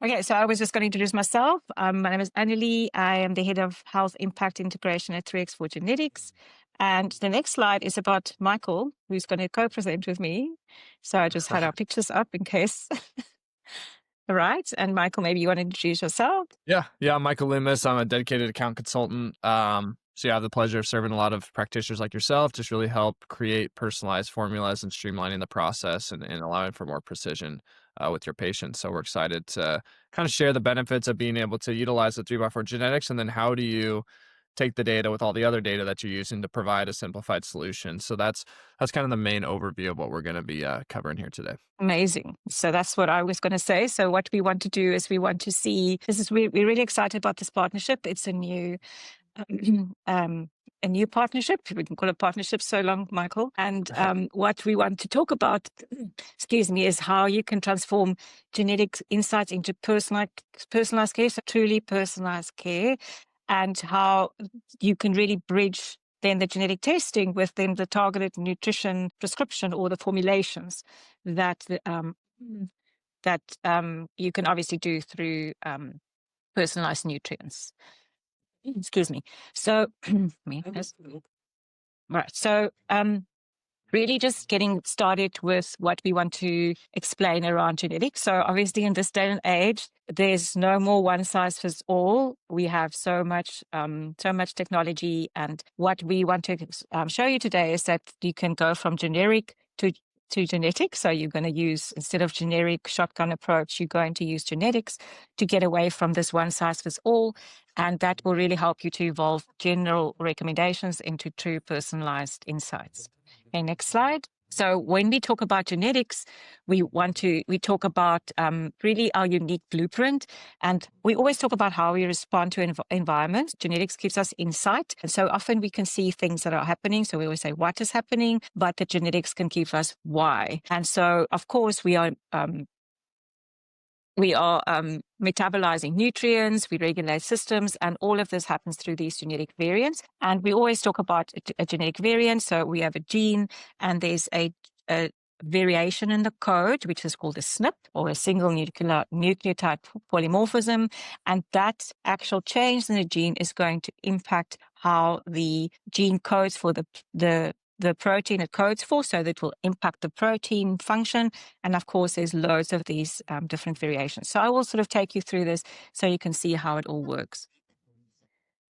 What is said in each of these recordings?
Okay, so I was just going to introduce myself. My name is Annelie. I am the head of health impact integration at 3x4 Genetics. And the next slide is about Michael, who's going to co-present with me. So I just had our pictures up in case. All right. And Michael, maybe you want to introduce yourself? Yeah, I'm Michael Loomis. I'm a dedicated account consultant. So I have the pleasure of serving a lot of practitioners like yourself, just really help create personalized formulas and streamlining the process and allowing for more precision with your patients. So we're excited to kind of share the benefits of being able to utilize the 3x4 genetics, and then how do you take the data with all the other data that you're using to provide a simplified solution. So that's kind of the main overview of what we're going to be covering here today. Amazing. So that's what I was going to say. So what we want to do is we want to see, we're really excited about this partnership. It's a new partnership. We can call it partnership so long, Michael. And what we want to talk about, excuse me, is how you can transform genetic insights into personalized care, so truly personalized care, and how you can really bridge then the genetic testing with then the targeted nutrition prescription or the formulations that you can obviously do through personalized nutrients. Excuse me. So, right. So, really just getting started with what we want to explain around genetics. So obviously in this day and age, there's no more one size fits all. We have so much technology, and what we want to show you today is that you can go from generic to genetic. So you're going to use, instead of generic shotgun approach, you're going to use genetics to get away from this one size fits all. And that will really help you to evolve general recommendations into true personalized insights. Okay, next slide. So when we talk about genetics, we talk about really our unique blueprint. And we always talk about how we respond to environments. Genetics gives us insight. And so often we can see things that are happening. So we always say what is happening, but the genetics can give us why. And so, of course, we are metabolizing nutrients, we regulate systems, and all of this happens through these genetic variants. And we always talk about a genetic variant. So we have a gene, and there's a variation in the code, which is called a SNP, or a single nucleotide polymorphism. And that actual change in the gene is going to impact how the gene codes for the protein it codes for, so that will impact the protein function. And of course, there's loads of these different variations. So I will sort of take you through this so you can see how it all works.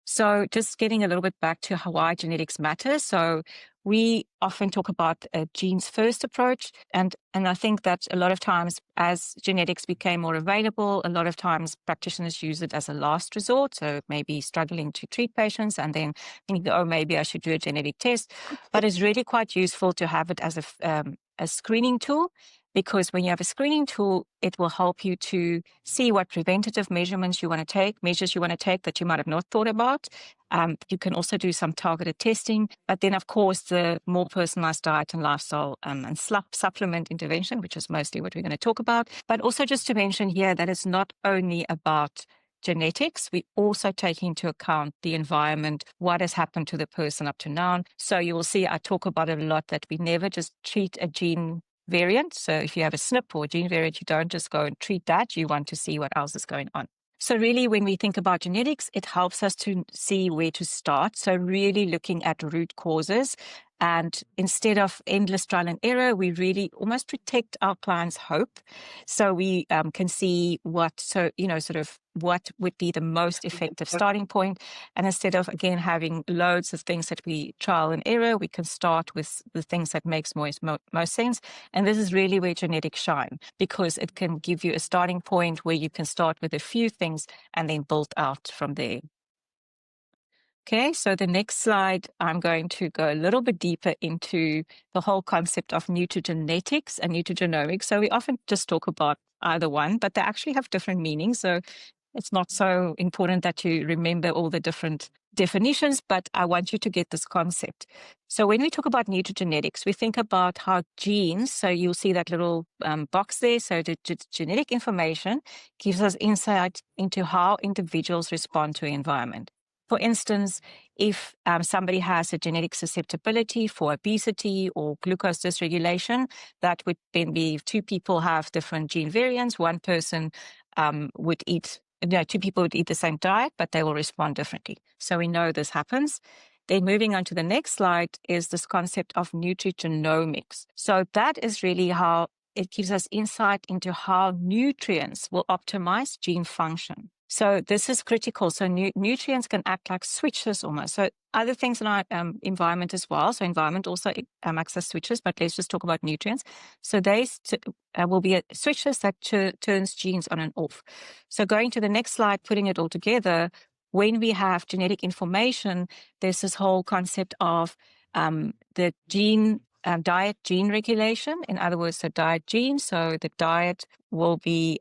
So just getting a little bit back to why genetics matter. So we often talk about a genes first approach. And I think that a lot of times as genetics became more available, a lot of times practitioners use it as a last resort. So maybe struggling to treat patients and then thinking, oh, maybe I should do a genetic test. But it's really quite useful to have it as a screening tool, because when you have a screening tool, it will help you to see what preventative measures you want to take that you might have not thought about. You can also do some targeted testing, but then of course the more personalized diet and lifestyle and supplement intervention, which is mostly what we're going to talk about. But also just to mention here that it's not only about genetics, we also take into account the environment, what has happened to the person up to now. So you will see I talk about it a lot, that we never just treat a gene variant. So if you have a SNP or a gene variant, you don't just go and treat that. You want to see what else is going on. So really, when we think about genetics, it helps us to see where to start. So really looking at root causes. And instead of endless trial and error, we really almost protect our clients' hope. So we can see what would be the most effective starting point. And instead of, again, having loads of things that we trial and error, we can start with the things that makes most sense. And this is really where genetics shine, because it can give you a starting point where you can start with a few things and then build out from there. Okay, so the next slide, I'm going to go a little bit deeper into the whole concept of nutrigenetics and nutrigenomics. So we often just talk about either one, but they actually have different meanings. So it's not so important that you remember all the different definitions, but I want you to get this concept. So when we talk about nutrigenetics, we think about how genes, so you'll see that little box there, so the genetic information gives us insight into how individuals respond to environment. For instance, if somebody has a genetic susceptibility for obesity or glucose dysregulation, that would then be if two people have different gene variants. One person would eat, two people would eat the same diet, but they will respond differently. So we know this happens. Then moving on to the next slide is this concept of nutrigenomics. So that is really how it gives us insight into how nutrients will optimize gene function. So this is critical. So nutrients can act like switches almost. So other things in our environment as well. So environment also acts as switches, but let's just talk about nutrients. So they will be switches that turns genes on and off. So going to the next slide, putting it all together, when we have genetic information, there's this whole concept of the gene diet gene regulation. In other words, the diet gene. So the diet will be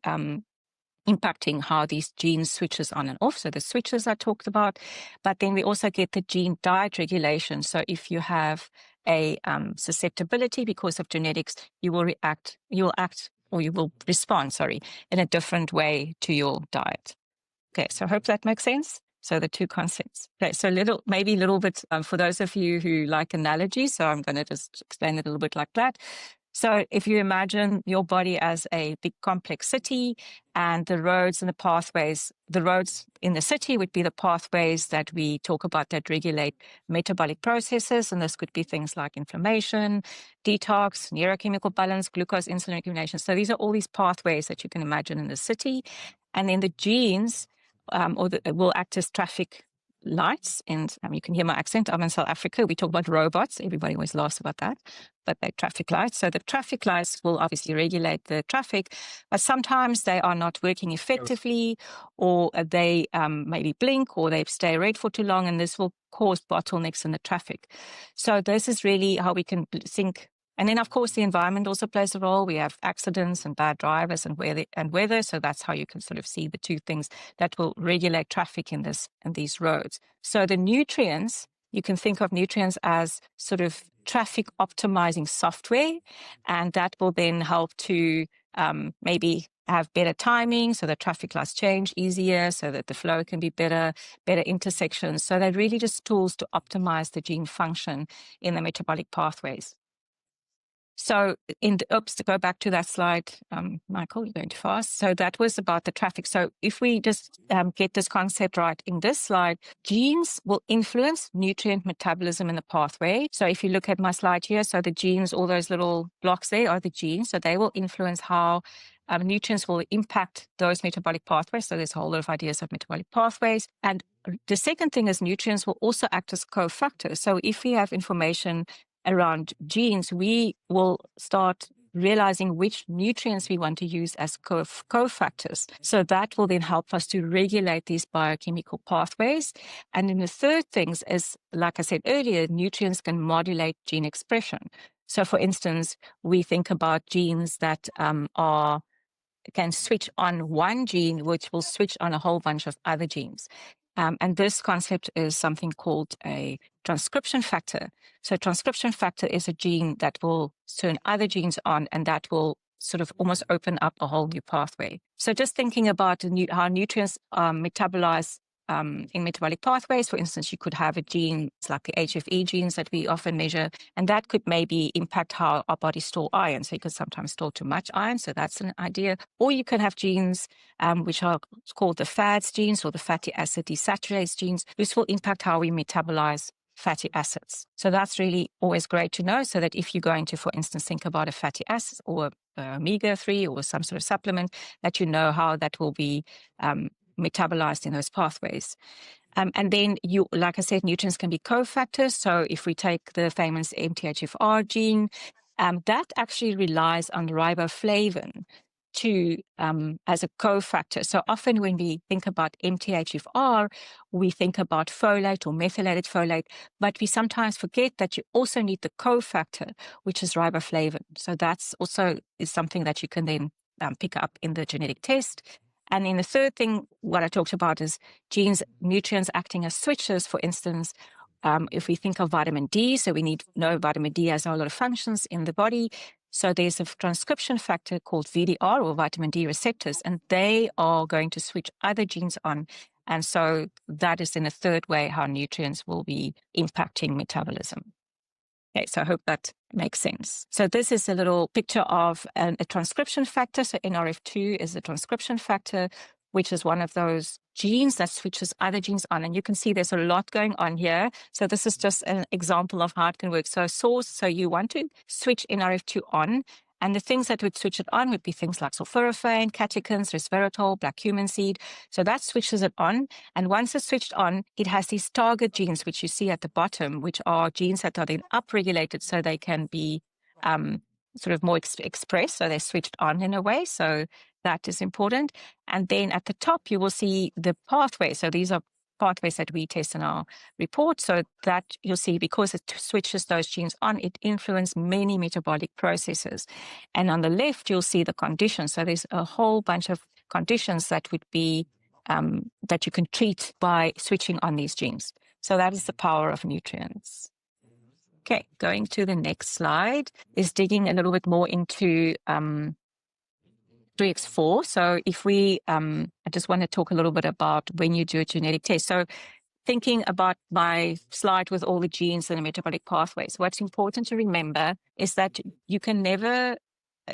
impacting how these genes switches on and off. So the switches I talked about, but then we also get the gene diet regulation. So if you have a susceptibility because of genetics, you will respond, in a different way to your diet. Okay, so I hope that makes sense. So the two concepts. Okay, so maybe a little bit for those of you who like analogies. So I'm going to just explain it a little bit like that. So if you imagine your body as a big complex city, and the roads and the pathways, the roads in the city would be the pathways that we talk about that regulate metabolic processes. And this could be things like inflammation, detox, neurochemical balance, glucose, insulin regulation. So these are all these pathways that you can imagine in the city. And then the genes will act as traffic lights. And you can hear my accent. I'm in South Africa. We talk about robots. Everybody always laughs about that, but they're traffic lights. So the traffic lights will obviously regulate the traffic, but sometimes they are not working effectively, or they maybe blink, or they stay red for too long, and this will cause bottlenecks in the traffic. So this is really how we can think. And then, of course, the environment also plays a role. We have accidents and bad drivers and weather. So that's how you can sort of see the two things that will regulate traffic in these roads. So the nutrients, you can think of nutrients as sort of traffic optimizing software, and that will then help to maybe have better timing, so the traffic lights change easier, so that the flow can be better intersections. So they're really just tools to optimize the gene function in the metabolic pathways. So to go back to that slide, Michael, you're going too fast. So that was about the traffic. So if we just get this concept right in this slide, genes will influence nutrient metabolism in the pathway. So if you look at my slide here, so the genes, all those little blocks there are the genes. So they will influence how nutrients will impact those metabolic pathways. So there's a whole lot of ideas of metabolic pathways. And the second thing is nutrients will also act as cofactors. So if we have information around genes, we will start realizing which nutrients we want to use as cofactors. So that will then help us to regulate these biochemical pathways. And then the third thing is, like I said earlier, nutrients can modulate gene expression. So for instance, we think about genes that can switch on one gene, which will switch on a whole bunch of other genes. And this concept is something called a transcription factor. So transcription factor is a gene that will turn other genes on, and that will sort of almost open up a whole new pathway. So just thinking about how nutrients metabolize in metabolic pathways. For instance, you could have a gene, it's like the HFE genes that we often measure, and that could maybe impact how our bodies store iron. So you could sometimes store too much iron, so that's an idea. Or you can have genes which are called the FADS genes, or the fatty acid desaturase genes. This will impact how we metabolize fatty acids. So that's really always great to know, so that if you're going to, for instance, think about a fatty acid or omega-3 or some sort of supplement, that you know how that will be metabolized in those pathways. And then like I said, nutrients can be cofactors. So if we take the famous MTHFR gene, that actually relies on riboflavin as a cofactor. So often when we think about MTHFR, we think about folate or methylated folate, but we sometimes forget that you also need the cofactor, which is riboflavin. So that's also is something that you can then pick up in the genetic test. And then the third thing, what I talked about is nutrients acting as switches. For instance, if we think of vitamin D, so we need to know vitamin D has a lot of functions in the body. So there's a transcription factor called VDR, or vitamin D receptors, and they are going to switch other genes on. And so that is in a third way how nutrients will be impacting metabolism. Okay, so I hope that makes sense. So this is a little picture of a transcription factor. So NRF2 is a transcription factor, which is one of those genes that switches other genes on. And you can see there's a lot going on here. So this is just an example of how it can work. So so you want to switch NRF2 on. And the things that would switch it on would be things like sulforaphane, catechins, resveratrol, black cumin seed. So that switches it on. And once it's switched on, it has these target genes, which you see at the bottom, which are genes that are then upregulated so they can be sort of more expressed. So they're switched on in a way. So that is important. And then at the top, you will see the pathway. So these are pathways that we test in our report. So that you'll see, because it switches those genes on, it influences many metabolic processes. And on the left, you'll see the conditions. So there's a whole bunch of conditions that would be that you can treat by switching on these genes. So that is the power of nutrients. Okay, going to the next slide is digging a little bit more into 3x4. So if we, I just want to talk a little bit about when you do a genetic test. So thinking about my slide with all the genes and the metabolic pathways, what's important to remember is that you can never,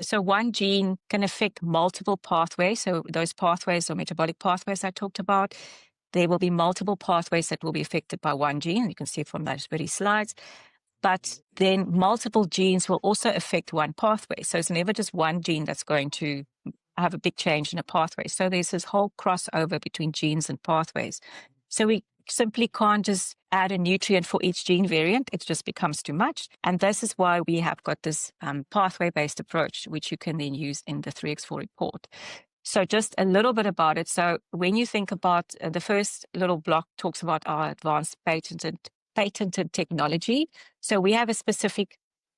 so one gene can affect multiple pathways. So those pathways or metabolic pathways I talked about, there will be multiple pathways that will be affected by one gene. You can see from those very slides. But then multiple genes will also affect one pathway. So it's never just one gene that's going to have a big change in a pathway. So there's this whole crossover between genes and pathways. So we simply can't just add a nutrient for each gene variant. It just becomes too much. And this is why we have got this pathway-based approach, which you can then use in the 3x4 report. So just a little bit about it. So when you think about the first little block talks about our advanced patented technology. So we have a specific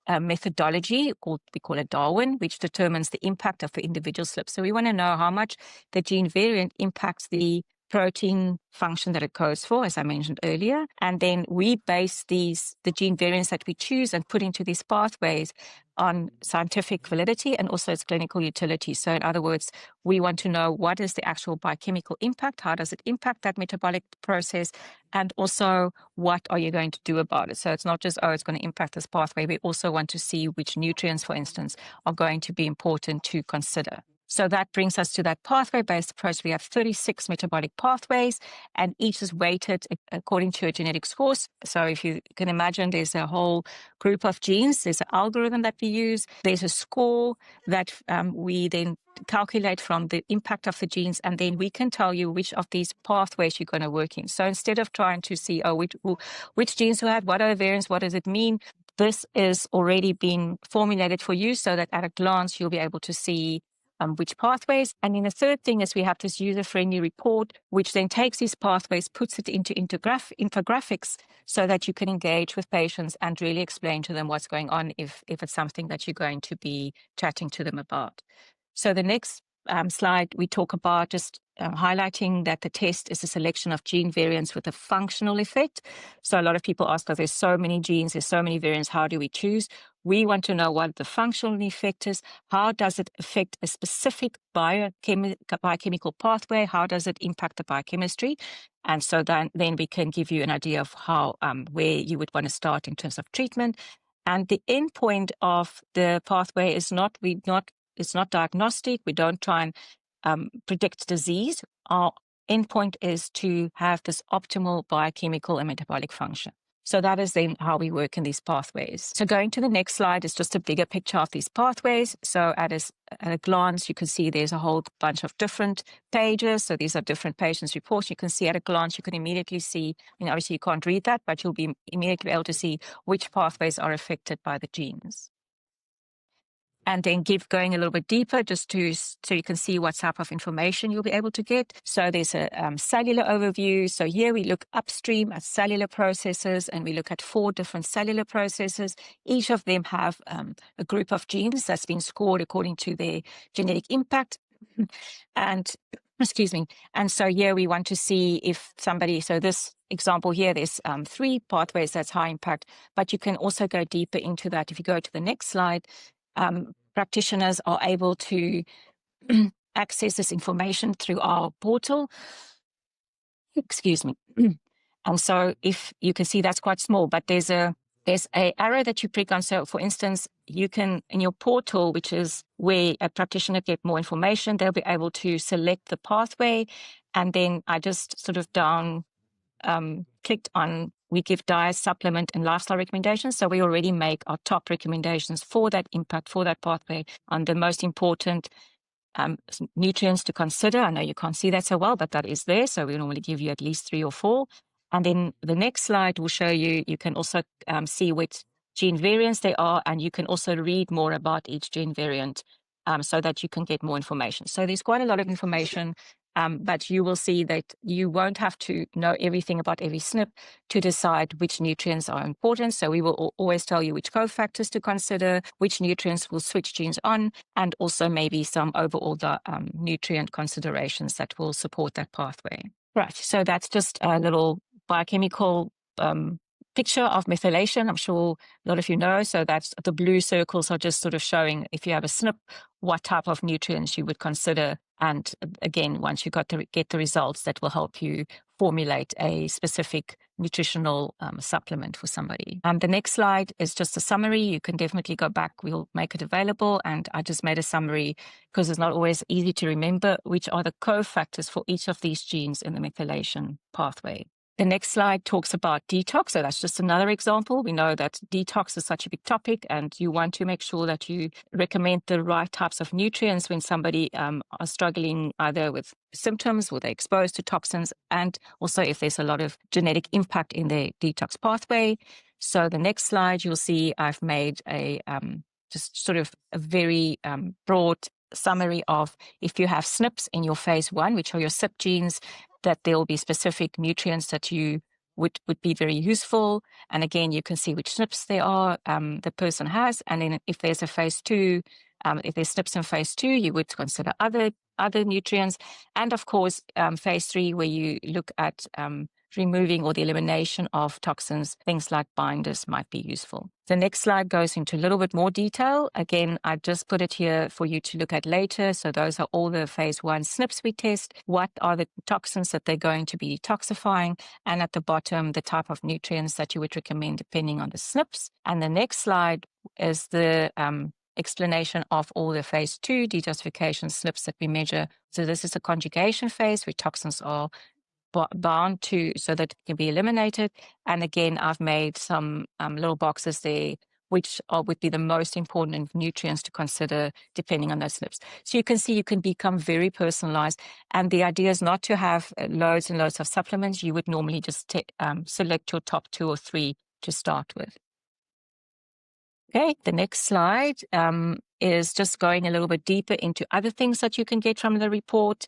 methodology we call it Darwin, which determines the impact of the individual SNP. So we want to know how much the gene variant impacts the protein function that it codes for, as I mentioned earlier. And then we base the gene variants that we choose and put into these pathways on scientific validity and also its clinical utility. So in other words, we want to know what is the actual biochemical impact, how does it impact that metabolic process, and also what are you going to do about it. So it's not just, oh, it's going to impact this pathway. We also want to see which nutrients, for instance, are going to be important to consider. So that brings us to that pathway-based approach. We have 36 metabolic pathways, and each is weighted according to a genetic score. So if you can imagine, there's a whole group of genes. There's an algorithm that we use. There's a score that we then calculate from the impact of the genes, and then we can tell you which of these pathways you're going to work in. So instead of trying to see, oh, which genes we have, what are the variants, what does it mean, this is already been formulated for you so that at a glance you'll be able to see which pathways. And then the third thing is we have this user-friendly report, which then takes these pathways, puts it into infographics so that you can engage with patients and really explain to them what's going on if it's something that you're going to be chatting to them about. So the next slide, we talk about just highlighting that the test is a selection of gene variants with a functional effect. So a lot of people ask us, there's so many genes, there's so many variants, how do we choose? We want to know what the functional effect is. How does it affect a specific biochemical pathway? How does it impact the biochemistry? And so then we can give you an idea of how where you would want to start in terms of treatment. And the endpoint of the pathway is it's not diagnostic. We don't try and predict disease. Our endpoint is to have this optimal biochemical and metabolic function. So that is then how we work in these pathways. So going to the next slide is just a bigger picture of these pathways. So at a glance, you can see there's a whole bunch of different pages. So these are different patients' reports. You can see at a glance, you can immediately see, obviously you can't read that, but you'll be immediately able to see which pathways are affected by the genes. And then going a little bit deeper so you can see what type of information you'll be able to get. So there's a cellular overview. So here we look upstream at cellular processes, and we look at 4 different cellular processes. Each of them have a group of genes that's been scored according to their genetic impact. And excuse me. And so here we want to see if somebody, so this example here, there's 3 pathways that's high impact, but you can also go deeper into that. If you go to the next slide, practitioners are able to access this information through our portal. Excuse me. And so if you can see, that's quite small, but there's there's an arrow that you click on. So for instance, you can, in your portal, which is where a practitioner get more information, they'll be able to select the pathway. And then I just sort of clicked on, we give diet, supplement, and lifestyle recommendations. So we already make our top recommendations for that impact, for that pathway, on the most important nutrients to consider. I know you can't see that so well, but that is there. So we normally give you at least 3 or 4. And then the next slide will show you, you can also see which gene variants they are, and you can also read more about each gene variant so that you can get more information. So there's quite a lot of information, but you will see that you won't have to know everything about every SNP to decide which nutrients are important. So we will always tell you which cofactors to consider, which nutrients will switch genes on, and also maybe some overall nutrient considerations that will support that pathway. Right, so that's just a little biochemical picture of methylation. I'm sure a lot of you know. So that's the blue circles are just sort of showing, if you have a SNP, what type of nutrients you would consider. And again, once you get the results, that will help you formulate a specific nutritional supplement for somebody. The next slide is just a summary. You can definitely go back. We'll make it available. And I just made a summary because it's not always easy to remember which are the cofactors for each of these genes in the methylation pathway. The next slide talks about detox. So that's just another example. We know that detox is such a big topic, and you want to make sure that you recommend the right types of nutrients when somebody are struggling either with symptoms or they're exposed to toxins, and also if there's a lot of genetic impact in the detox pathway. So the next slide, you'll see I've made a just sort of a very broad summary of, if you have SNPs in your phase 1, which are your CYP genes, that there will be specific nutrients that you would be very useful. And again, you can see which SNPs they are, the person has. And then if there's a phase 2, if there's SNPs in phase 2, you would consider other nutrients. And of course, phase 3, where you look at removing or the elimination of toxins, things like binders might be useful. The next slide goes into a little bit more detail. Again, I just put it here for you to look at later. So those are all the phase 1 SNPs we test. What are the toxins that they're going to be detoxifying? And at the bottom, the type of nutrients that you would recommend depending on the SNPs. And the next slide is the explanation of all the phase 2 detoxification SNPs that we measure. So this is a conjugation phase where toxins are bound to, so that it can be eliminated. And again, I've made some little boxes there, which would be the most important nutrients to consider depending on those SNPs. So you can see you can become very personalized. And the idea is not to have loads and loads of supplements. You would normally just select your top 2 or 3 to start with. Okay, the next slide is just going a little bit deeper into other things that you can get from the report.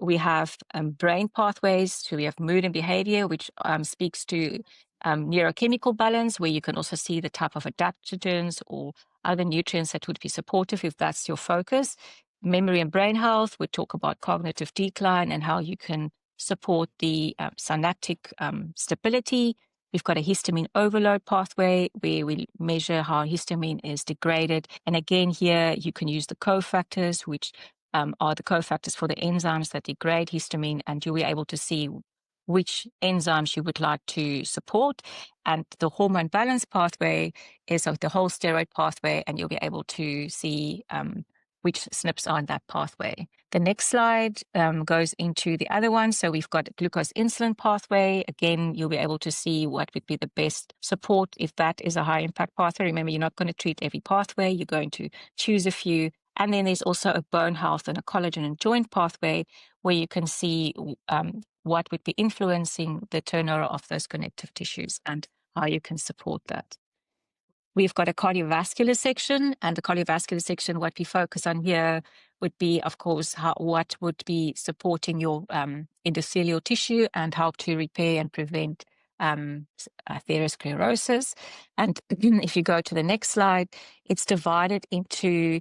We have brain pathways, so we have mood and behavior, which speaks to neurochemical balance, where you can also see the type of adaptogens or other nutrients that would be supportive if that's your focus. Memory and brain health, we talk about cognitive decline and how you can support the synaptic stability. We've got a histamine overload pathway where we measure how histamine is degraded. And again, here you can use the cofactors, which are the cofactors for the enzymes that degrade histamine, and you'll be able to see which enzymes you would like to support. And the hormone balance pathway is of the whole steroid pathway, and you'll be able to see which SNPs are in that pathway. The next slide goes into the other one. So we've got glucose insulin pathway. Again, you'll be able to see what would be the best support if that is a high impact pathway. Remember, you're not going to treat every pathway. You're going to choose a few. And then there's also a bone health and a collagen and joint pathway where you can see what would be influencing the turnover of those connective tissues and how you can support that. We've got a cardiovascular section, and the cardiovascular section, what we focus on here would be, of course, what would be supporting your endothelial tissue and help to repair and prevent atherosclerosis. And if you go to the next slide, it's divided into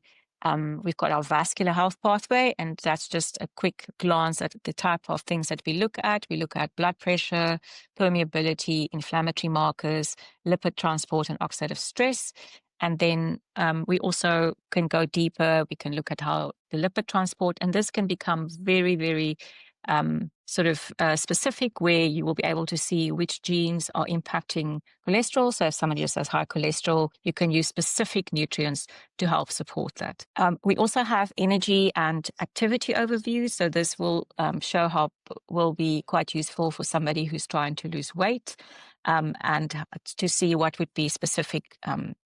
we've got our vascular health pathway, and that's just a quick glance at the type of things that we look at. We look at blood pressure, permeability, inflammatory markers, lipid transport, and oxidative stress. And then we also can go deeper. We can look at how the lipid transport, and this can become very, very specific, where you will be able to see which genes are impacting cholesterol. So if somebody just has high cholesterol, you can use specific nutrients to help support that. We also have energy and activity overview. So this will show how will be quite useful for somebody who's trying to lose weight, and to see what would be specific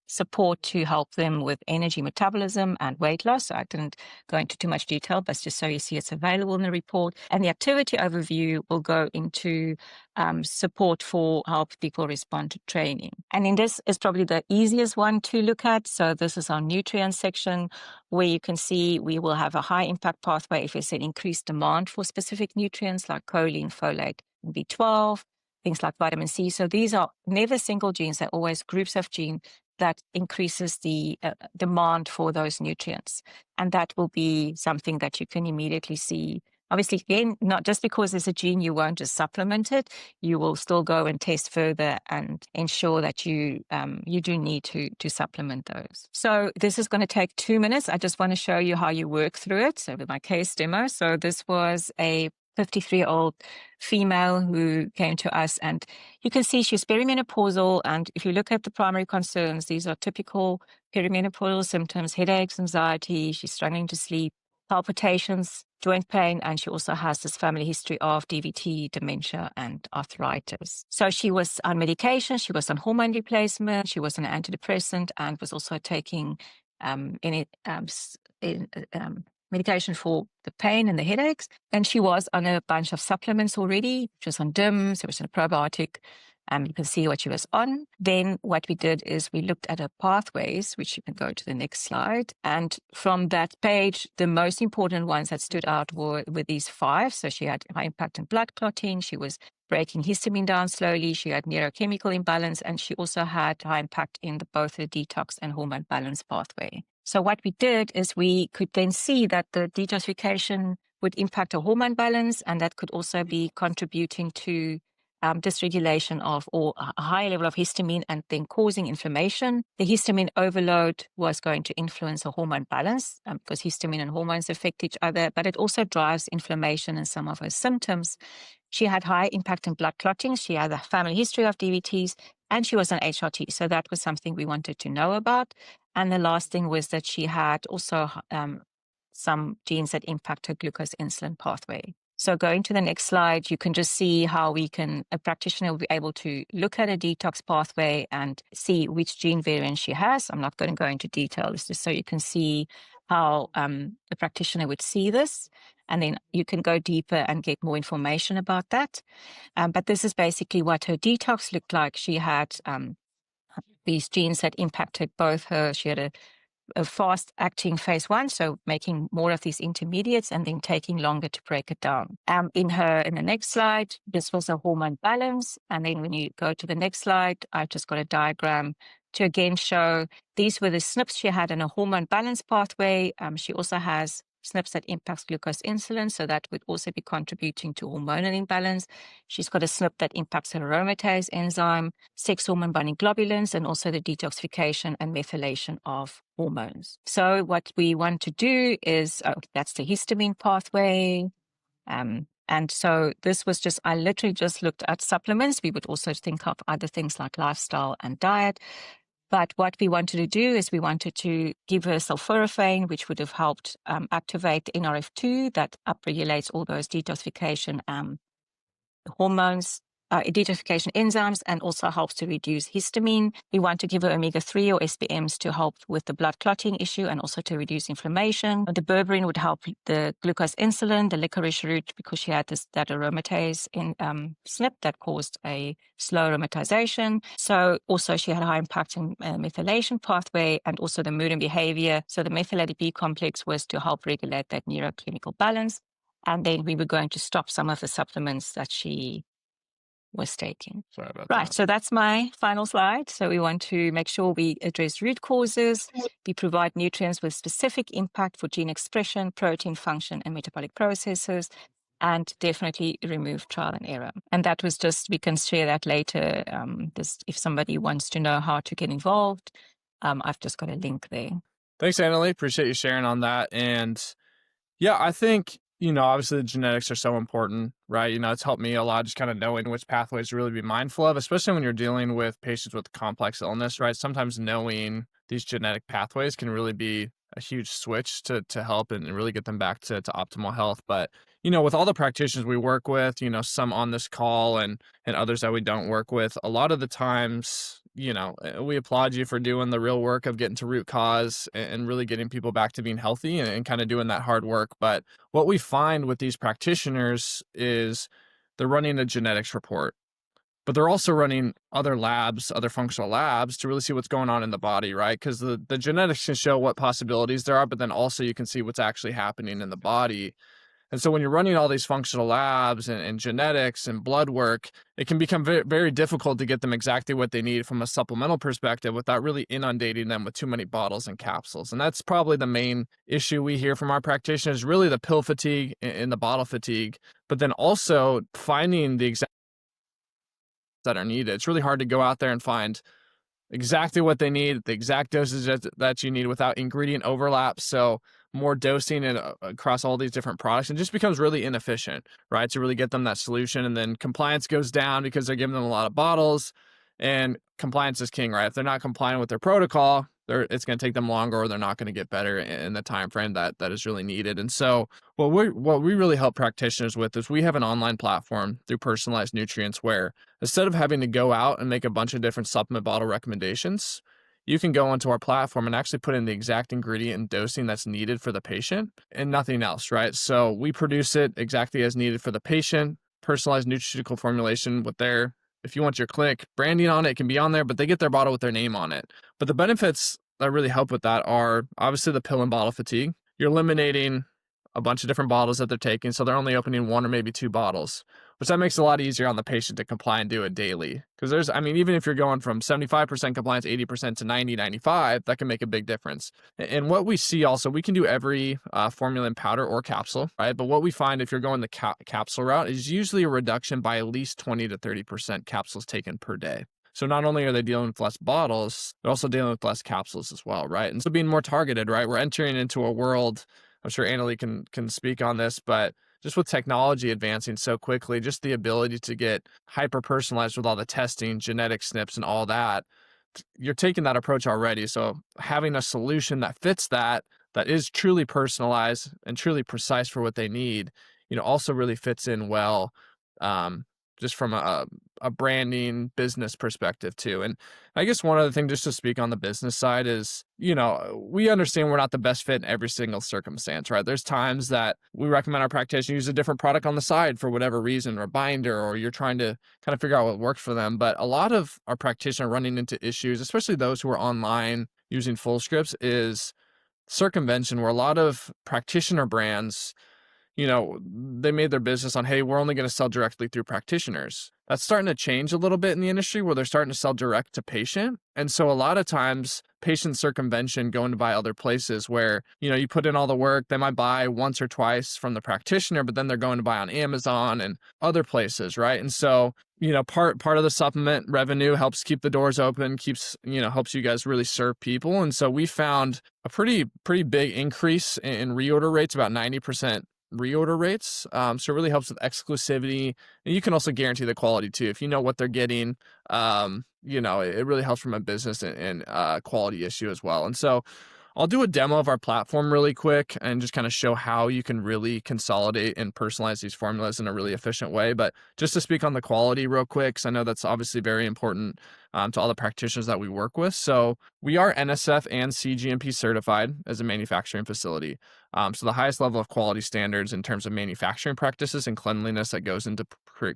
support to help them with energy metabolism and weight loss. So I didn't go into too much detail, but just so you see it's available in the report. And the activity overview will go into support for how people respond to training. And in this is probably the easiest one to look at. So this is our nutrient section, where you can see we will have a high impact pathway if there's an increased demand for specific nutrients like choline, folate, and B12, things like vitamin C. So these are never single genes, they're always groups of genes that increases the demand for those nutrients. And that will be something that you can immediately see. Obviously, again, not just because there's a gene, you won't just supplement it. You will still go and test further and ensure that you do need to supplement those. So this is going to take 2 minutes. I just want to show you how you work through it. So with my case demo. So this was a 53-year-old female who came to us, and you can see she's perimenopausal. And if you look at the primary concerns, these are typical perimenopausal symptoms: headaches, anxiety, she's struggling to sleep, palpitations, joint pain, and she also has this family history of DVT, dementia, and arthritis. So she was on medication, she was on hormone replacement, she was on an antidepressant, and was also taking medication for the pain and the headaches. And she was on a bunch of supplements already. She was on DIMS, she was on a probiotic. You can see what she was on. Then what we did is we looked at her pathways, which you can go to the next slide. And from that page, the most important ones that stood out were these 5. So she had high impact in blood clotting. She was breaking histamine down slowly. She had neurochemical imbalance. And she also had high impact in both the detox and hormone balance pathway. So what we did is we could then see that the detoxification would impact a hormone balance, and that could also be contributing to dysregulation of or a high level of histamine and then causing inflammation. The histamine overload was going to influence a hormone balance because histamine and hormones affect each other, but it also drives inflammation and some of her symptoms. She had high impact in blood clotting. She had a family history of DVTs, and she was on HRT. So that was something we wanted to know about. And the last thing was that she had also some genes that impact her glucose insulin pathway. So going to the next slide, you can just see how a practitioner will be able to look at a detox pathway and see which gene variant she has. I'm not going to go into detail. It's just so you can see how the practitioner would see this. And then you can go deeper and get more information about that. But this is basically what her detox looked like. She had these genes that impacted both her. She had a fast-acting phase 1, so making more of these intermediates and then taking longer to break it down. In the next slide, this was a hormone balance. And then when you go to the next slide, I've just got a diagram to again show these were the SNPs she had in a hormone balance pathway. She also has SNPs that impacts glucose insulin, so that would also be contributing to hormonal imbalance. She's got a SNP that impacts her aromatase enzyme, sex hormone binding globulins, and also the detoxification and methylation of hormones. So what we want to do is, that's the histamine pathway. And so this was I literally just looked at supplements. We would also think of other things like lifestyle and diet. But what we wanted to do is we wanted to give her sulforaphane, which would have helped activate NRF2 that upregulates all those detoxification hormones, detoxification enzymes, and also helps to reduce histamine. We want to give her omega-3 or SPMs to help with the blood clotting issue and also to reduce inflammation. The berberine would help the glucose insulin, the licorice root, because she had that aromatase in SNP that caused a slow aromatization. So also she had a high impact in methylation pathway and also the mood and behavior. So the methylated B complex was to help regulate that neurochemical balance. And then we were going to stop some of the supplements that she was taking. Sorry about Right, that. so that's my final slide. So we want to make sure we address root causes. We provide nutrients with specific impact for gene expression, protein function, and metabolic processes, and definitely remove trial and error. And that was we can share that later. If somebody wants to know how to get involved, I've just got a link there. Thanks, Annelie. Appreciate you sharing on that. And yeah, I think Obviously the genetics are so important, right? It's helped me a lot just kind of knowing which pathways to really be mindful of, especially when you're dealing with patients with complex illness, right? Sometimes knowing these genetic pathways can really be a huge switch to help and really get them back to optimal health. But, with all the practitioners we work with, some on this call and others that we don't work with, a lot of the times, we applaud you for doing the real work of getting to root cause and really getting people back to being healthy and kind of doing that hard work. But what we find with these practitioners is they're running a genetics report, but they're also running other labs, other functional labs to really see what's going on in the body, right? Because the genetics can show what possibilities there are, but then also you can see what's actually happening in the body. And so when you're running all these functional labs and genetics and blood work, it can become very, very difficult to get them exactly what they need from a supplemental perspective without really inundating them with too many bottles and capsules. And that's probably the main issue we hear from our practitioners, really the pill fatigue and the bottle fatigue, but then also finding the exact that are needed. It's really hard to go out there and find exactly what they need, the exact dosage that you need without ingredient overlap. So more dosing and across all these different products, and just becomes really inefficient, right? To really get them that solution. And then compliance goes down because they're giving them a lot of bottles, and compliance is king, right? If they're not complying with their protocol, it's going to take them longer, or they're not going to get better in the time frame that is really needed. And so what we really help practitioners with is we have an online platform through Personalized Nutrients where instead of having to go out and make a bunch of different supplement bottle recommendations, you can go onto our platform and actually put in the exact ingredient and dosing that's needed for the patient and nothing else, right? So we produce it exactly as needed for the patient, personalized nutraceutical formulation with their, if you want your clinic branding on it, it can be on there, but they get their bottle with their name on it. But the benefits that really help with that are obviously the pill and bottle fatigue. You're eliminating a bunch of different bottles that they're taking, so they're only opening one or maybe two bottles, which that makes it a lot easier on the patient to comply and do it daily. Because even if you're going from 75% compliance, 80% to 90, 95, that can make a big difference. And what we see also, we can do every formula in powder or capsule, right? But what we find if you're going the capsule route is usually a reduction by at least 20 to 30% capsules taken per day. So not only are they dealing with less bottles, they're also dealing with less capsules as well, right? And so being more targeted, right? We're entering into a world, I'm sure Annelie can speak on this, but just with technology advancing so quickly, just the ability to get hyper-personalized with all the testing, genetic SNPs and all that, you're taking that approach already. So having a solution that fits that is truly personalized and truly precise for what they need, also really fits in well, just from a branding business perspective too. And I guess one other thing just to speak on the business side is, we understand we're not the best fit in every single circumstance, right? There's times that we recommend our practitioner use a different product on the side for whatever reason, or binder, or you're trying to kind of figure out what works for them. But a lot of our practitioners are running into issues, especially those who are online using full scripts, is circumvention, where a lot of practitioner brands, they made their business on, hey, we're only going to sell directly through practitioners. That's starting to change a little bit in the industry where they're starting to sell direct to patient. And so a lot of times patient circumvention going to buy other places where, you put in all the work, they might buy once or twice from the practitioner, but then they're going to buy on Amazon and other places, right? And so, part of the supplement revenue helps keep the doors open, helps you guys really serve people. And so we found a pretty big increase in reorder rates, about 90% reorder rates. So it really helps with exclusivity, and you can also guarantee the quality too. If you know what they're getting, it really helps from a business and quality issue as well. And so I'll do a demo of our platform really quick and just kind of show how you can really consolidate and personalize these formulas in a really efficient way. But just to speak on the quality real quick, because I know that's obviously very important to all the practitioners that we work with. So we are NSF and CGMP certified as a manufacturing facility. So the highest level of quality standards in terms of manufacturing practices and cleanliness that goes into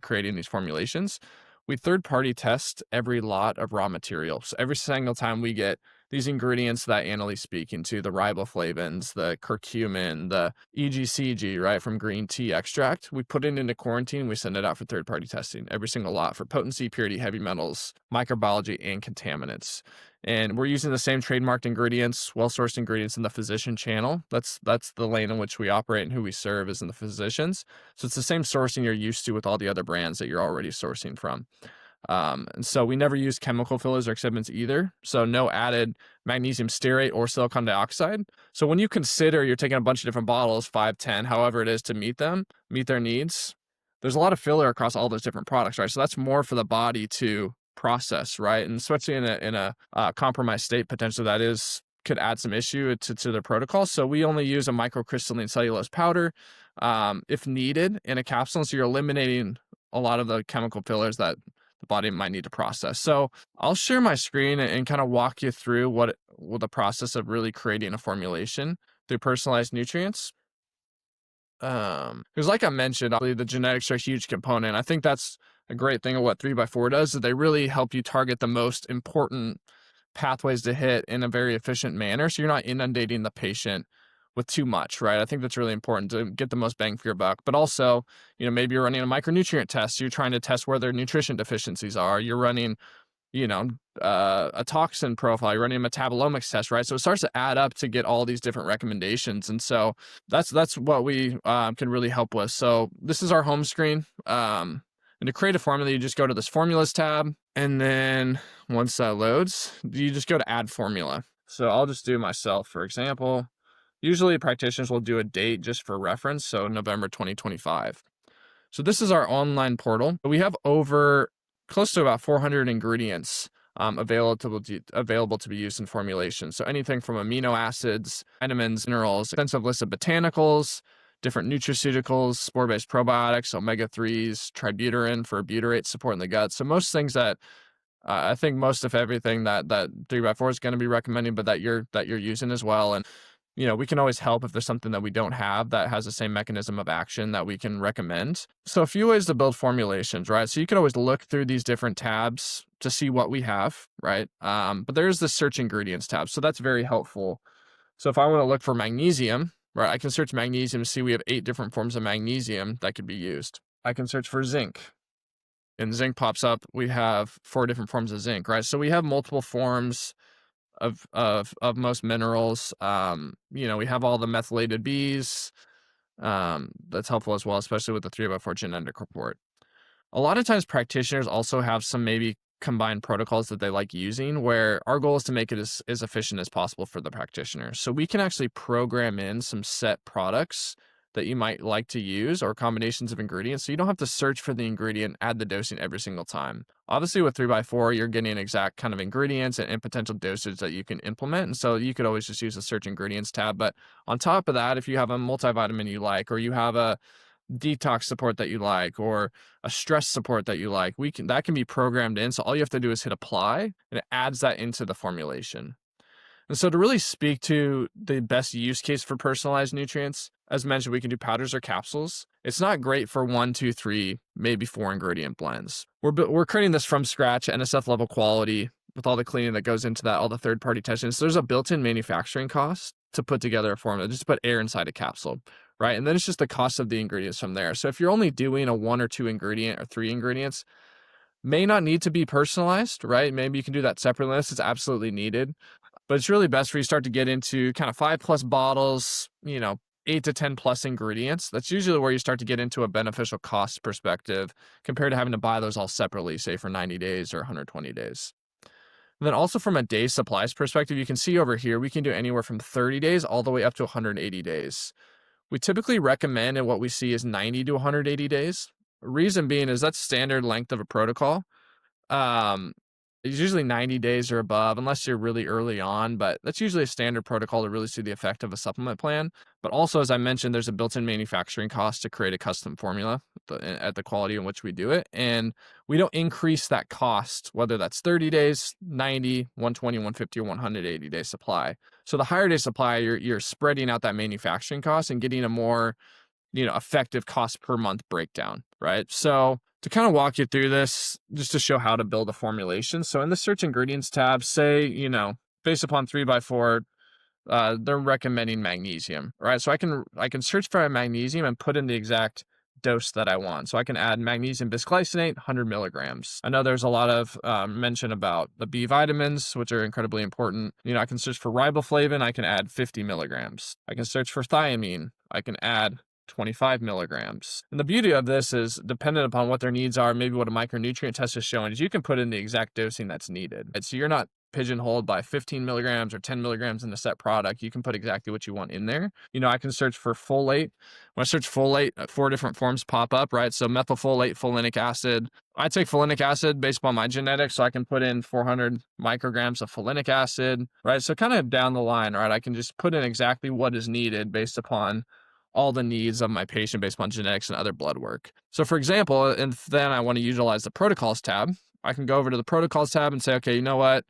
creating these formulations. We third-party test every lot of raw material. So every single time we get these ingredients that Annelie's speaking to, the riboflavins, the curcumin, the EGCG, right, from green tea extract, we put it into quarantine. We send it out for third-party testing, every single lot, for potency, purity, heavy metals, microbiology, and contaminants. And we're using the same trademarked ingredients, well-sourced ingredients in the physician channel. That's the lane in which we operate and who we serve is in the physicians. So it's the same sourcing you're used to with all the other brands that you're already sourcing from. And so we never use chemical fillers or excipients either. So no added magnesium stearate or silicon dioxide. So when you consider you're taking a bunch of different bottles, 5, 10, however it is to meet their needs, there's a lot of filler across all those different products, right? So that's more for the body to process, right? And especially in a compromised state, potentially could add some issue to their protocol. So we only use a microcrystalline cellulose powder if needed in a capsule. So you're eliminating a lot of the chemical fillers that the body might need to process. So I'll share my screen and kind of walk you through what the process of really creating a formulation through personalized nutrients. Because like I mentioned, obviously the genetics are a huge component. I think that's a great thing of what 3x4 does, is they really help you target the most important pathways to hit in a very efficient manner. So you're not inundating the patient with too much, right? I think that's really important to get the most bang for your buck. But also, maybe you're running a micronutrient test. So you're trying to test where their nutrition deficiencies are. You're running, a toxin profile. You're running a metabolomics test, right? So it starts to add up to get all these different recommendations. And so that's what we can really help with. So this is our home screen. And to create a formula, you just go to this formulas tab. And then once that loads, you just go to add formula. So I'll just do myself, for example. Usually practitioners will do a date just for reference. So November 2025. So this is our online portal. We have over close to about 400 ingredients available to be used in formulation. So anything from amino acids, vitamins, minerals, extensive list of botanicals, different nutraceuticals, spore-based probiotics, omega-3s, tributylin for butyrate support in the gut. So most things that I think most of everything that 3x4 is going to be recommending, but that you're using as well. And we can always help if there's something that we don't have that has the same mechanism of action that we can recommend. So a few ways to build formulations, right? So you can always look through these different tabs to see what we have, right? But there's the search ingredients tab. So that's very helpful. So if I want to look for magnesium, right, I can search magnesium to see we have 8 different forms of magnesium that could be used. I can search for zinc. And zinc pops up. We have 4 different forms of zinc, right? So we have multiple forms of most minerals. We have all the methylated Bs. That's helpful as well, especially with the 3x4 genetic report. A lot of times practitioners also have some maybe combined protocols that they like using, where our goal is to make it as efficient as possible for the practitioner. So we can actually program in some set products that you might like to use, or combinations of ingredients. So you don't have to search for the ingredient, add the dosing every single time. Obviously with 3x4, you're getting exact kind of ingredients and potential dosage that you can implement. And so you could always just use the search ingredients tab. But on top of that, if you have a multivitamin you like, or you have a detox support that you like, or a stress support that you like, that can be programmed in. So all you have to do is hit apply, and it adds that into the formulation. And so to really speak to the best use case for personalized nutrients, as mentioned, we can do powders or capsules. It's not great for 1, 2, 3, maybe 4 ingredient blends. We're creating this from scratch, NSF level quality, with all the cleaning that goes into that, all the third-party testing. So there's a built-in manufacturing cost to put together a formula, just to put air inside a capsule, right? And then it's just the cost of the ingredients from there. So if you're only doing a 1 or 2 ingredient or 3 ingredients, may not need to be personalized, right? Maybe you can do that separately unless it's absolutely needed. But it's really best for you to start to get into kind of 5+ bottles, 8 to 10+ ingredients. That's usually where you start to get into a beneficial cost perspective compared to having to buy those all separately, say for 90 days or 120 days. And then also from a day supplies perspective, you can see over here, we can do anywhere from 30 days all the way up to 180 days. We typically recommend, and what we see is 90 to 180 days. Reason being is that's standard length of a protocol. It's usually 90 days or above, unless you're really early on, but that's usually a standard protocol to really see the effect of a supplement plan. But also, as I mentioned, there's a built-in manufacturing cost to create a custom formula at the quality in which we do it. And we don't increase that cost, whether that's 30 days, 90, 120, 150, or 180 day supply. So the higher day supply, you're spreading out that manufacturing cost and getting a more effective cost per month breakdown, right? So to kind of walk you through this, just to show how to build a formulation. So in the search ingredients tab, say, based upon 3x4, they're recommending magnesium, right? So I can search for magnesium and put in the exact dose that I want. So I can add magnesium bisglycinate, 100 milligrams. I know there's a lot of mention about the B vitamins, which are incredibly important. I can search for riboflavin. I can add 50 milligrams. I can search for thiamine. I can add 25 milligrams. And the beauty of this is, dependent upon what their needs are, maybe what a micronutrient test is showing, is you can put in the exact dosing that's needed. And so you're not pigeonholed by 15 milligrams or 10 milligrams in a set product. You can put exactly what you want in there. I can search for folate. When I search folate, 4 different forms pop up, right? So methylfolate, folinic acid. I take folinic acid based upon my genetics, so I can put in 400 micrograms of folinic acid, right? So kind of down the line, right? I can just put in exactly what is needed based upon all the needs of my patient based upon genetics and other blood work. So for example, and then I want to utilize the protocols tab, I can go over to the protocols tab and say, okay, you know what?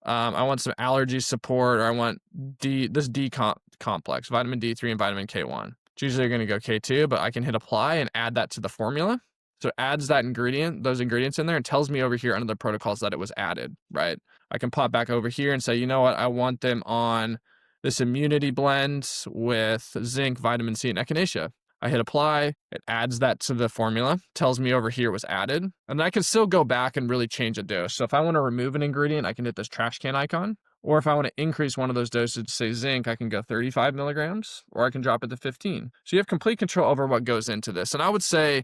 I want some allergy support, or I want this D complex, vitamin D3 and vitamin K1. It's usually going to go K2, but I can hit apply and add that to the formula. So it adds those ingredients in there, and tells me over here under the protocols that it was added, right? I can pop back over here and say, you know what? I want them on this immunity blend with zinc, vitamin C, and echinacea. I hit apply, it adds that to the formula, tells me over here it was added, and I can still go back and really change a dose. So if I want to remove an ingredient, I can hit this trash can icon, or if I want to increase one of those doses, say zinc, I can go 35 milligrams, or I can drop it to 15. So you have complete control over what goes into this. And I would say,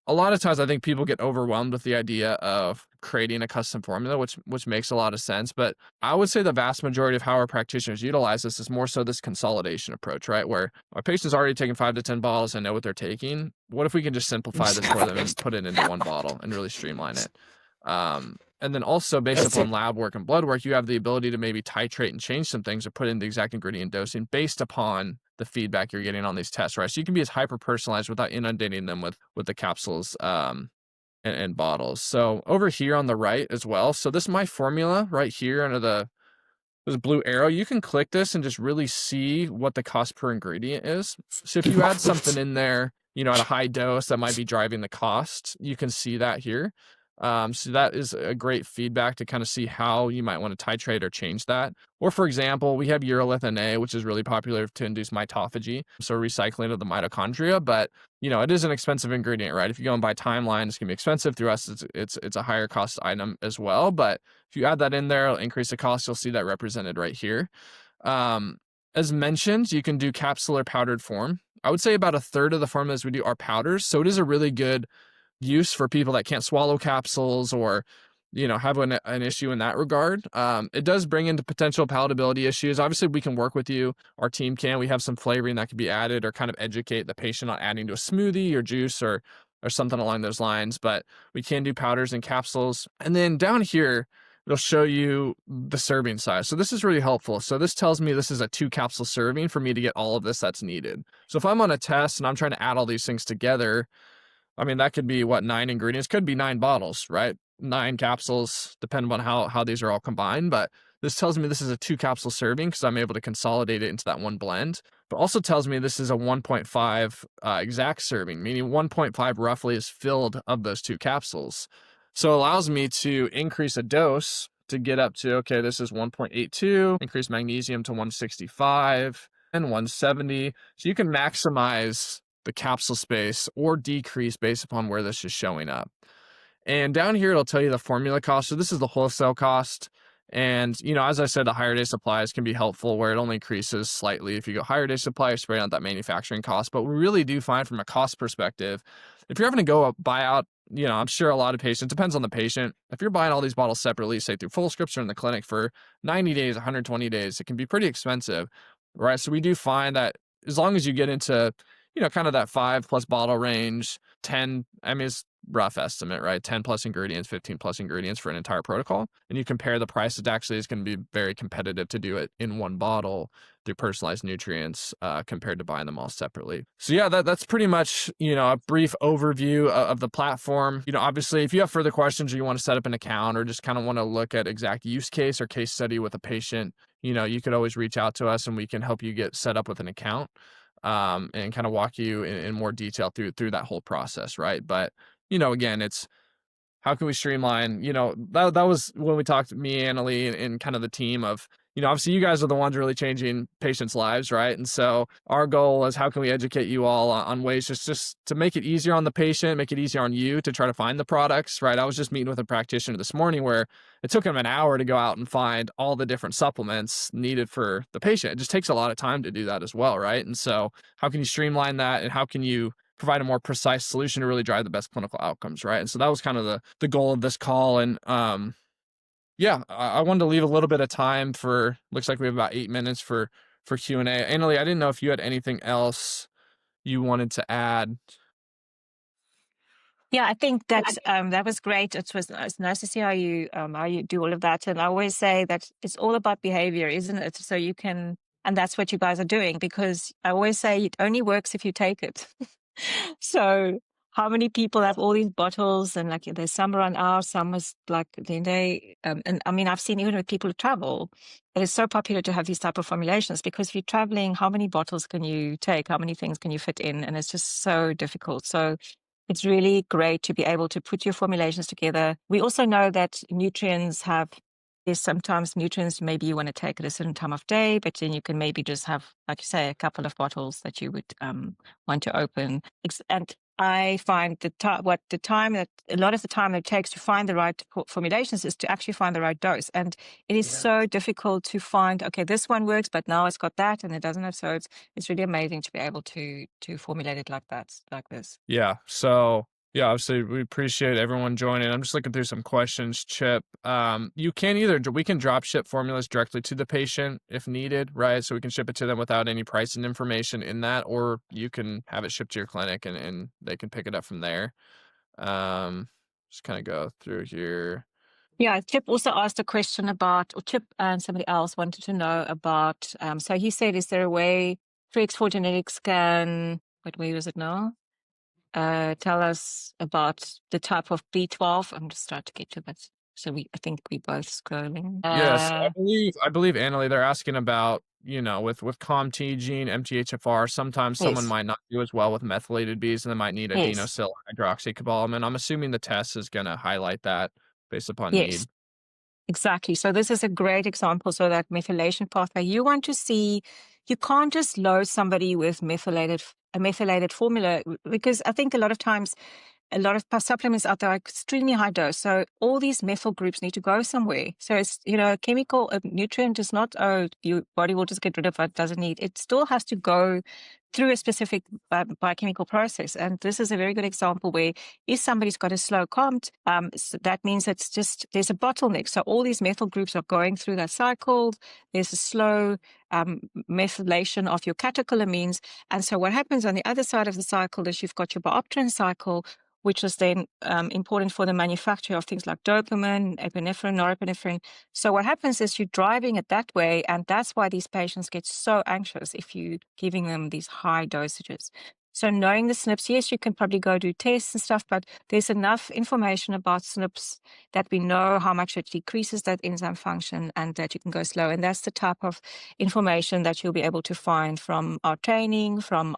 a lot of times I think people get overwhelmed with the idea of creating a custom formula, which makes a lot of sense. But I would say the vast majority of how our practitioners utilize this is more so this consolidation approach, right? Where our patient's already taking 5 to 10 bottles and know what they're taking. What if we can just simplify this for them and put it into one bottle and really streamline it? And then also based upon lab work and blood work, you have the ability to maybe titrate and change some things or put in the exact ingredient dosing based upon the feedback you're getting on these tests, right? So you can be as hyper personalized without inundating them with the capsules and bottles. So over here on the right as well. So this is my formula right here under this blue arrow. You can click this and just really see what the cost per ingredient is. So if you add something in there, at a high dose that might be driving the cost, you can see that here. So that is a great feedback to kind of see how you might want to titrate or change that. Or for example, we have urolithin A, which is really popular to induce mitophagy, so recycling of the mitochondria. But it is an expensive ingredient, right? If you go and buy Timeline, it's gonna be expensive. Through us, it's a higher cost item as well. But if you add that in there, it'll increase the cost. You'll see that represented right here. As mentioned, you can do capsular powdered form. I would say about a third of the formulas we do are powders, so it is a really good use for people that can't swallow capsules or have an issue in that regard. It does bring into potential palatability issues. Obviously we can work with you, our team can. We have some flavoring that can be added, or kind of educate the patient on adding to a smoothie or juice or something along those lines. But we can do powders and capsules. And then down here it'll show you the serving size. So this is really helpful. So this tells me this is a 2 capsule serving for me to get all of this that's needed. So if I'm on a test and I'm trying to add all these things together, I mean, that could be 9 ingredients, could be 9 bottles, right? 9 capsules, depending on how these are all combined. But this tells me this is a 2 capsule serving because I'm able to consolidate it into that one blend. But also tells me this is a 1.5 exact serving, meaning 1.5 roughly is filled of those 2 capsules. So it allows me to increase a dose to get up to, okay, this is 1.82, increase magnesium to 165 and 170. So you can maximize the capsule space or decrease based upon where this is showing up. And down here, it'll tell you the formula cost. So this is the wholesale cost. And, as I said, the higher day supplies can be helpful where it only increases slightly. If you go higher day supply, you're spraying out that manufacturing cost. But we really do find from a cost perspective, if you're having to go buy out, I'm sure a lot of patients, depends on the patient. If you're buying all these bottles separately, say through full scripts or in the clinic for 90 days, 120 days, it can be pretty expensive, right? So we do find that as long as you get into kind of that 5+ bottle range, 10, I mean, it's rough estimate, right? 10+ ingredients, 15+ ingredients for an entire protocol. And you compare the price, it actually is going to be very competitive to do it in one bottle through personalized nutrients compared to buying them all separately. So yeah, that's pretty much, a brief overview of the platform. Obviously, if you have further questions or you want to set up an account or just kind of want to look at exact use case or case study with a patient, you could always reach out to us and we can help you get set up with an account. And kind of walk you in more detail through that whole process, right? But again, it's how can we streamline? That was when we talked, me, Annelie, and kind of the team of obviously you guys are the ones really changing patients' lives, right? And so our goal is how can we educate you all on ways just to make it easier on the patient, make it easier on you to try to find the products, right? I was just meeting with a practitioner this morning where it took him an hour to go out and find all the different supplements needed for the patient. It just takes a lot of time to do that as well, right? And so how can you streamline that, and how can you provide a more precise solution to really drive the best clinical outcomes, right? And so that was kind of the goal of this call. And yeah, I wanted to leave a little bit of time for, looks like we have about 8 minutes for Q&A. Annelie, I didn't know if you had anything else you wanted to add. Yeah, I think that was great. It's nice to see how you do all of that. And I always say that it's all about behavior, isn't it? So you can, and that's what you guys are doing, because I always say it only works if you take it. So how many people have all these bottles, and like there's some run out, some is like then they and I mean I've seen even with people who travel, it is so popular to have these type of formulations, because if you're traveling, how many bottles can you take? How many things can you fit in? And it's just so difficult. So it's really great to be able to put your formulations together. We also know that there's sometimes nutrients maybe you want to take at a certain time of day, but then you can maybe just have, like you say, a couple of bottles that you would want to open. And I find a lot of the time it takes to find the right formulations is to actually find the right dose. And it is so difficult to find, okay, this one works, but now it's got that and it doesn't have. So it's really amazing to be able to formulate it like that, like this. Yeah. So yeah, obviously we appreciate everyone joining. I'm just looking through some questions, Chip. We can drop ship formulas directly to the patient if needed, right? So we can ship it to them without any pricing information in that, or you can have it shipped to your clinic and they can pick it up from there. Just kind of go through here. Yeah, Chip also asked a question about, or Chip and somebody else wanted to know about, so he said, is there a way 3x4 Genetics can, where was it now? Tell us about the type of B12. I'm just trying to get to that. So I think we both scrolling. Yes, I believe Annelie, they're asking about, with COMT gene, MTHFR, sometimes someone Yes, might not do as well with methylated Bs and they might need yes, adenosyl hydroxycobalamin. I'm assuming the test is going to highlight that based upon need. yes. Exactly. So this is a great example. So that methylation pathway, you want to see, you can't just load somebody with a methylated formula, because I think a lot of times a lot of supplements out there are extremely high dose. So all these methyl groups need to go somewhere. So it's, a nutrient is not, your body will just get rid of what it doesn't need. It still has to go through a specific biochemical process. And this is a very good example where if somebody's got a slow COMT, so that means there's a bottleneck. So all these methyl groups are going through that cycle. There's a slow methylation of your catecholamines. And so what happens on the other side of the cycle is you've got your biopterin cycle, which is then important for the manufacture of things like dopamine, epinephrine, norepinephrine. So what happens is you're driving it that way, and that's why these patients get so anxious if you're giving them these high dosages. So knowing the SNPs, yes, you can probably go do tests and stuff, but there's enough information about SNPs that we know how much it decreases that enzyme function and that you can go slow. And that's the type of information that you'll be able to find from our training, from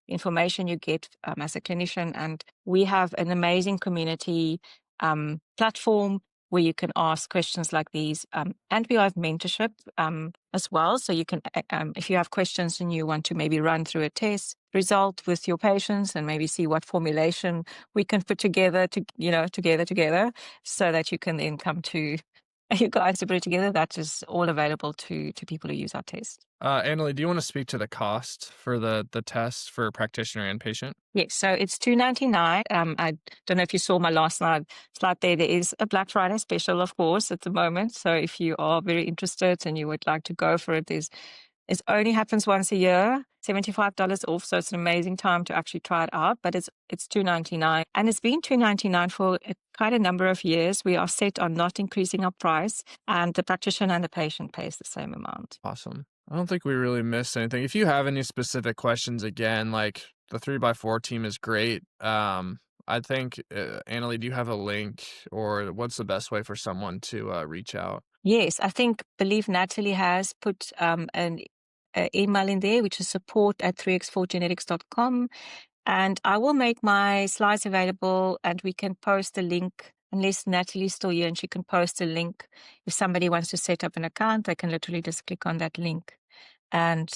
information you get as a clinician. And we have an amazing community platform where you can ask questions like these. And we have mentorship as well. So you can, if you have questions and you want to maybe run through a test result with your patients and maybe see what formulation we can put together together so that you can then come to you guys to put it together, that is all available to people who use our test. Annelie, do you want to speak to the cost for the test for practitioner and patient? Yes, so it's $2.99. I don't know if you saw my last slide there. There is a Black Friday special, of course, at the moment. So if you are very interested and you would like to go for it, it only happens once a year, $75 off. So it's an amazing time to actually try it out. But it's $2.99, and it's been $2.99 for quite a number of years. We are set on not increasing our price, and the practitioner and the patient pays the same amount. Awesome. I don't think we really missed anything. If you have any specific questions, again, like the 3x4 team is great. I think, Annelie, do you have a link, or what's the best way for someone to reach out? Yes, believe Natalie has put an email in there, which is support@3x4genetics.com. And I will make my slides available and we can post the link unless Natalie's still here and she can post a link. If somebody wants to set up an account, they can literally just click on that link. And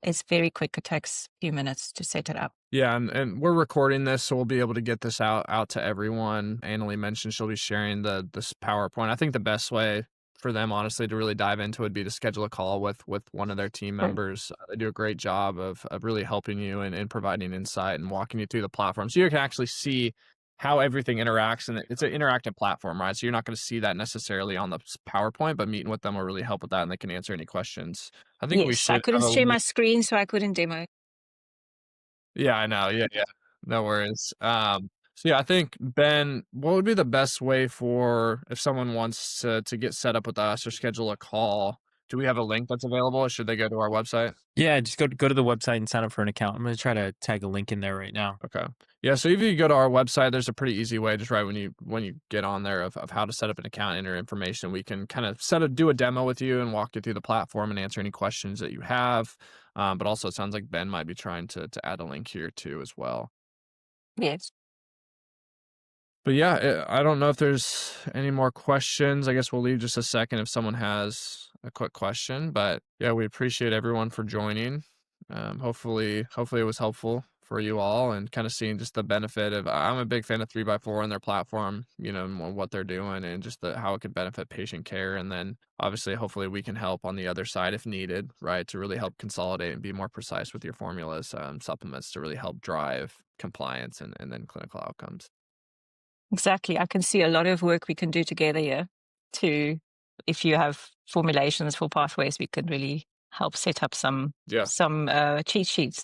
it's very quick. It takes a few minutes to set it up. Yeah, and we're recording this, so we'll be able to get this out to everyone. Annelie mentioned she'll be sharing this PowerPoint. I think the best way for them, honestly, to really dive into it would be to schedule a call with one of their team members. They do a great job of really helping you and providing insight and walking you through the platform, so you can actually see how everything interacts. And it's an interactive platform, right? So you're not going to see that necessarily on the PowerPoint, but meeting with them will really help with that, and they can answer any questions. I think we Yes, I should couldn't have a share my link. screen, so I couldn't demo. Yeah, I know. Yeah, yeah. No worries. So yeah, I think Ben, what would be the best way for if someone wants to get set up with us or schedule a call? Do we have a link that's available, or should they go to our website? Yeah, just go to the website and sign up for an account. I'm gonna try to tag a link in there right now. Okay. Yeah, so if you go to our website, there's a pretty easy way, just right when you get on there of how to set up an account, enter information. We can kind of do a demo with you and walk you through the platform and answer any questions that you have. But also, it sounds like Ben might be trying to add a link here too as well. Yes. But yeah, I don't know if there's any more questions. I guess we'll leave just a second if someone has a quick question. But yeah, we appreciate everyone for joining. Hopefully it was helpful for you all and kind of seeing just the benefit of. I'm a big fan of 3x4 and their platform, and what they're doing and just how it could benefit patient care. And then obviously, hopefully, we can help on the other side if needed, right, to really help consolidate and be more precise with your formulas, supplements to really help drive compliance and then clinical outcomes. Exactly. I can see a lot of work we can do together here to, if you have formulations for pathways, we could really help set up some Yeah. cheat sheets.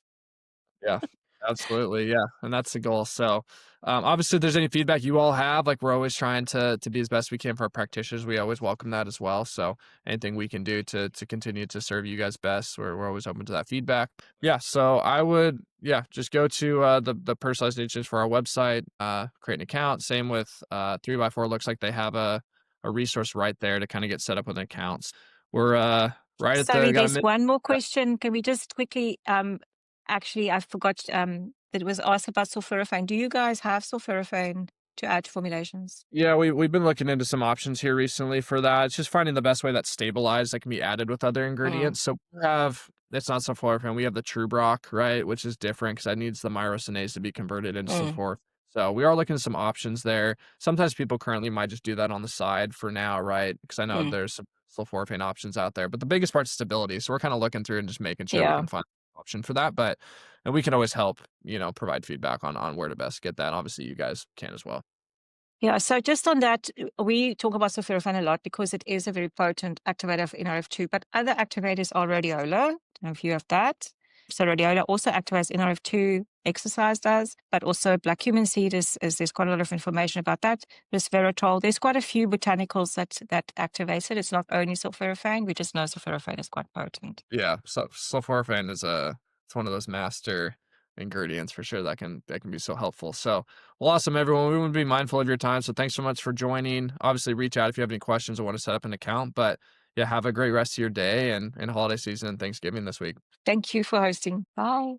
Yeah, absolutely. Yeah, and that's the goal. So, obviously, if there's any feedback you all have, like we're always trying to be as best we can for our practitioners. We always welcome that as well. So, anything we can do to continue to serve you guys best, we're always open to that feedback. Yeah. So I would just go to the personalizations for our website, create an account. Same with 3x4. Looks like they have a resource right there to kind of get set up with accounts. We're right at the Sorry, got a there's minute. one more question. Can we just quickly, actually, I forgot that it was asked about sulforaphane. Do you guys have sulforaphane to add to formulations? Yeah, we've been looking into some options here recently for that. It's just finding the best way that's stabilized that can be added with other Mm, ingredients. So we have it's not sulforaphane. We have the True Brock, right, which is different because that needs the myrosinase to be converted into mm, sulfor. So we are looking at some options there. Sometimes people currently might just do that on the side for now, right? Because I know mm. there's some sulforaphane options out there, but the biggest part is stability. So we're kind of looking through and just making sure we Yeah. can find an option for that. But and we can always help, provide feedback on where to best get that. Obviously, you guys can as well. Yeah, so just on that, we talk about sulforaphane a lot because it is a very potent activator of NRF2, but other activators are rhodiola. I don't know if you have that. So rhodiola also activates NRF2, exercise does, but also black cumin seed is there's quite a lot of information about that. Resveratrol, there's quite a few botanicals that activates it. It's not only sulforaphane, we just know sulforaphane is quite potent. Yeah, so sulforaphane is it's one of those master ingredients for sure that can be so helpful. So, well, awesome, everyone. We want to be mindful of your time. So, thanks so much for joining. Obviously, reach out if you have any questions or want to set up an account. But yeah, have a great rest of your day and holiday season and Thanksgiving this week. Thank you for hosting. Bye.